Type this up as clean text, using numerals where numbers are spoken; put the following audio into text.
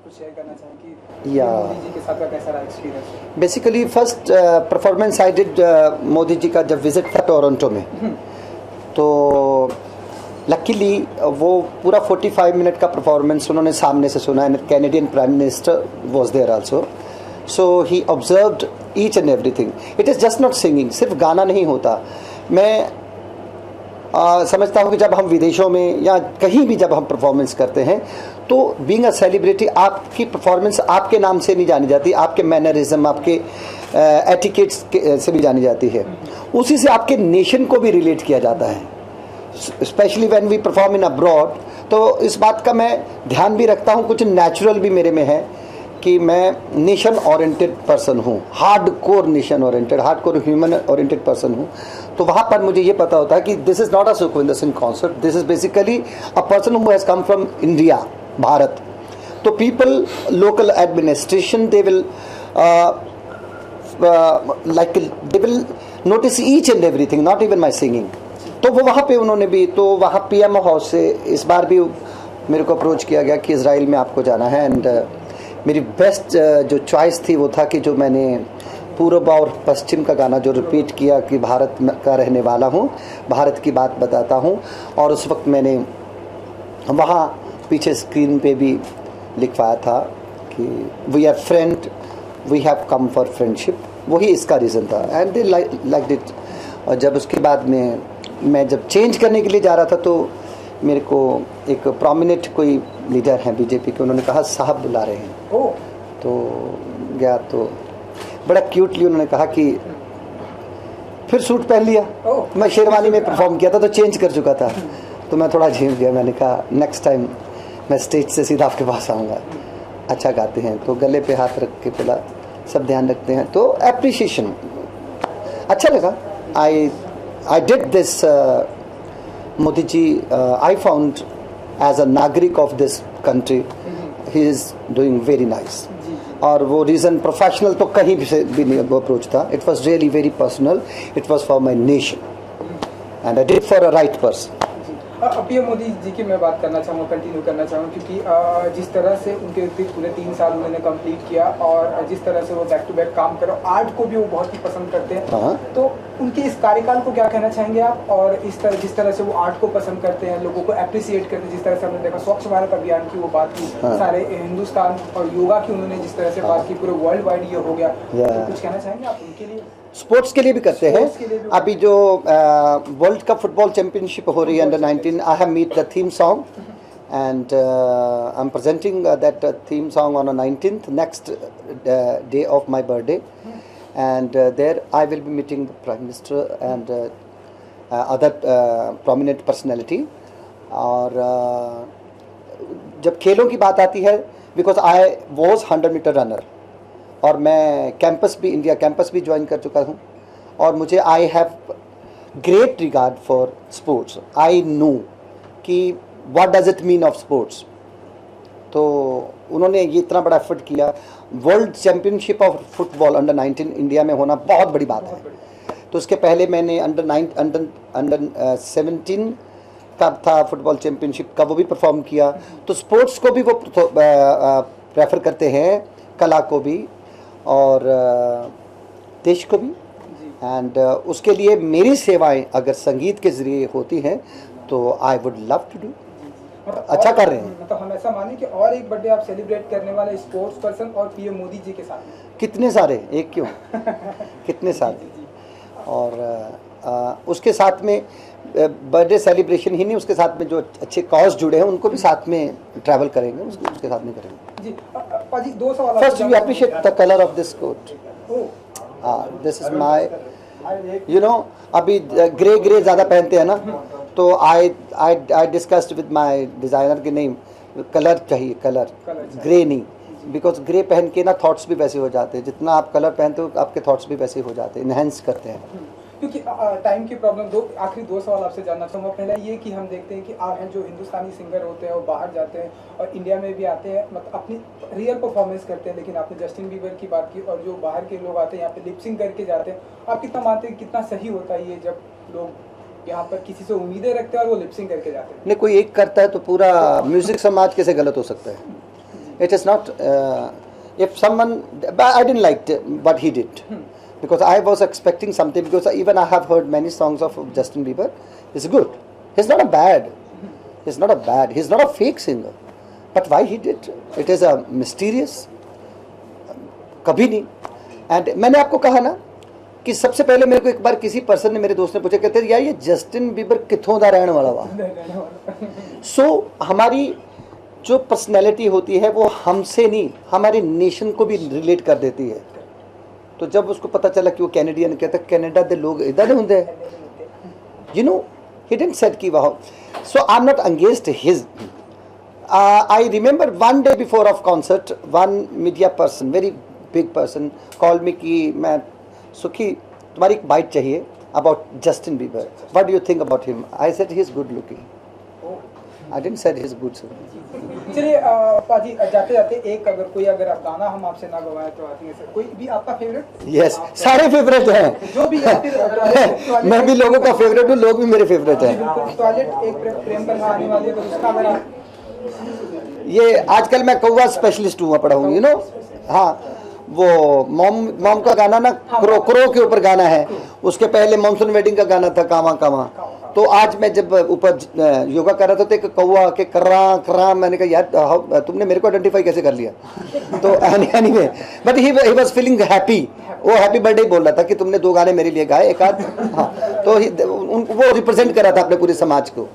कुछ शेयर करना चाहें कि मोदी जी के साथ का कैसा रहा experience? Basically first performance I did Modi ji का जब विजिट था टोरंटो में, तो लकीली वो पूरा 45 मिनट का परफॉर्मेंस उन्होंने सामने से सुना, and Canadian prime minister was there also, so he observed each and everything. It is just not singing, सिर्फ गाना नहीं होता. मैं समझता हूँ कि जब हम विदेशों में या कहीं भी जब हम परफॉर्मेंस करते हैं तो बीइंग अ सेलिब्रिटी आपकी परफॉर्मेंस आपके नाम से नहीं जानी जाती, आपके मैनरिज्म, आपके एटिकेट्स से भी जानी जाती है. उसी से आपके नेशन को भी रिलेट किया जाता है, specially when we perform in abroad. तो इस बात का मैं ध्यान भी रखता हूँ, कुछ नेचुरल भी मेरे में है कि मैं नेशन ओरिएंटेड पर्सन हूँ, hard core nation oriented, hard core human oriented person हूँ. तो वहाँ पर मुझे ये पता होता है कि this is not a Sukhwinder Singh concert, this is basically a person who has come from India, Bharat. तो people, local administration, they will like they will notice each and everything, not even my singing. तो वो वहाँ पे उन्होंने भी, तो वहाँ PM house से इस बार भी मेरे को अप्रोच किया गया कि इज़राइल में आपको जाना है. एंड मेरी बेस्ट जो चॉइस थी वो था कि जो मैंने पूर्व और पश्चिम का गाना जो रिपीट किया कि भारत का रहने वाला हूँ, भारत की बात बताता हूँ. और उस वक्त मैंने वहाँ पीछे स्क्रीन पे भी लिखवाया था कि we are friend, we have come for friendship. वही इसका रीज़न था, एंड दे लाइक इट. और जब उसके बाद में मैं जब चेंज करने के लिए जा रहा था तो मेरे को एक प्रोमिनेंट कोई लीडर हैं बीजेपी के, उन्होंने कहा साहब बुला रहे हैं. तो गया तो बड़ा क्यूटली उन्होंने कहा कि फिर सूट पहन लिया. मैं शेरवानी में परफॉर्म किया था तो चेंज कर चुका था, तो मैं थोड़ा झेल गया. मैंने कहा नेक्स्ट टाइम मैं स्टेज से सीधा आपके पास आऊँगा. अच्छा गाते हैं तो गले पे हाथ रख के पहला सब ध्यान रखते हैं, तो एप्रिसिएशन अच्छा लगा. I did this Modi ji, I found as a Nagrik of this country, he is doing very nice. और वो रीज़न प्रोफेशनल तो कहीं भी से भी नहीं वो अप्रोच था. It was really very personal, it was for my nation and I did for a right person. PM Modi ji की मैं बात करना चाहूँगा, कंटिन्यू करना चाहूँगा, क्योंकि जिस तरह से उनके पूरे 3 साल उन्होंने कंप्लीट किया और जिस तरह से वो बैक टू बैक काम करो, आर्ट को भी वो बहुत ही पसंद करते हैं. तो उनके इस कार्यकाल को क्या कहना चाहेंगे आप? और इस तरह जिस तरह से वो आर्ट को पसंद करते हैं, लोगों को अप्रिसिएट करते हैं, जिस तरह से हमने देखा स्वच्छ भारत अभियान की वो बात की, सारे हिंदुस्तान और योगा की उन्होंने जिस तरह से बात की, पूरे वर्ल्ड वाइड ये हो गया. तो कुछ कहना चाहेंगे आप उनके लिए? स्पोर्ट्स के लिए भी करते हैं. अभी जो वर्ल्ड कप फुटबॉल चैंपियनशिप हो रही है under 19, I have made the theme song and I am presenting that theme song on 19th, next day of my birthday. And there I will be meeting the Prime Minister and other prominent personality. और जब खेलों की बात आती है, because I was 100 metre runner और मैं campus भी, इंडिया कैंपस भी ज्वाइन कर चुका हूँ. और मुझे I have great regard for sports. I know कि what does it mean of sports. तो उन्होंने ये इतना बड़ा एफर्ट किया. World championship of football under 19 India में होना बहुत बड़ी बात है. तो उसके पहले मैंने अंडर 17 का था फुटबॉल चैम्पियनशिप का, वो भी परफॉर्म किया. तो स्पोर्ट्स को भी वो प्रेफर करते हैं, कला को भी और देश को भी. एंड उसके लिए मेरी सेवाएं अगर संगीत के ज़रिए होती हैं तो I would love to do. अच्छा कर रहे हैं. मतलब हम ऐसा माने कि और एक बर्थडे आप सेलिब्रेट करने वाले स्पोर्ट्स पर्सन और पीएम मोदी जी के साथ. कितने सारे, एक क्यों कितने सारे. और उसके साथ में बर्थडे सेलिब्रेशन ही नहीं, उसके साथ में जो अच्छे कॉज जुड़े हैं उनको भी साथ में ट्रैवल करेंगे, उसके साथ में करेंगे. जी पाजी 2 सवाल. First we appreciate the colour of this coat. This is my, you know, अभी ग्रे ज़्यादा पहनते हैं ना, तो I discussed with my designer कि नहीं कलर चाहिए, कलर ग्रे नहीं, बिकॉज ग्रे पहन के ना थॉट्स भी वैसे हो जाते हैं. जितना आप कलर पहनते हो आपके थॉट्स भी वैसे हो जाते हैं, इन्हेंस करते हैं. क्योंकि टाइम की प्रॉब्लम, आखिरी 2 सवाल आपसे जानना चाहूँगा. पहला ये कि हम देखते हैं कि आप हैं जो हिंदुस्तानी सिंगर होते हैं वो बाहर जाते हैं और इंडिया में भी आते हैं, मतलब अपनी रियल परफॉर्मेंस करते हैं. लेकिन आपने जस्टिन बीबर की बात की, और जो बाहर के लोग आते हैं यहाँ पे लिपसिंग करके जाते हैं. आप कितना मानते हैं, कितना सही होता है ये जब लोग यहाँ पर किसी से उम्मीदें रखते हैं और वो लिपसिंग करके जाते हैं? नहीं, कोई एक करता है तो पूरा म्यूजिक समाज कैसे गलत हो सकता है. It is not. If someone, I didn't like what he did, because I was expecting something. Because even I have heard many songs of Justin Bieber. It's good. He's not a bad. He's not a bad. He's not a fake singer. But why he did? It is a mysterious. कभी नहीं. And मैंने आपको कहा ना कि सबसे पहले मेरे को एक बार किसी पर्सन ने, मेरे दोस्त ने पूछा, कहते यार ये जस्टिन बीबर किथों दा रहने वाला हुआ. सो हमारी जो पर्सनैलिटी होती है वो हमसे नहीं, हमारे नेशन को भी रिलेट कर देती है. तो जब उसको पता चला कि वो कैनेडियन, कहता कनाडा के लोग इधर नहीं होंगे, you know, he didn't said कि वाह. So I am not against his. I remember one day before of concert, one media person, very big person, call me कि मैं सुखी तुम्हारी एक बाइट चाहिए about Justin Bieber. What do you think about him? I said he is good looking. I didn't say he's good. चलिए पाजी, जाते जाते एक अगर आप गाना हम आपसे ना गवाएं तो आती है सर, कोई भी आपका फेवरेट? Yes, सारे फेवरेट हैं. जो भी मैं भी लोगों का फेवरेट हूँ, लोग भी मेरे फेवरेट हैं. टॉयलेट एक प्रेम करना आने वाली है तो उसका अगर ये आजकल मैं कौवा स्पेशलिस्ट हुआ पड़ा हूँ, यू नो. हाँ, वो मॉम का गाना ना, क्रो के ऊपर गाना है. उसके पहले मॉनसून वेडिंग का गाना था, कामा कामा. तो आज मैं जब ऊपर योगा कर रहा था तो एक कौवा के कर्रा, मैंने कहा यार तुमने मेरे को आइडेंटिफाई कैसे कर लिया. तो anyway, but he was feeling happy. वो हैप्पी बर्थडे बोल रहा था कि तुमने 2 गाने मेरे लिए गाए, एक आध. हाँ, तो वो रिप्रेजेंट कर रहा था अपने पूरे समाज को.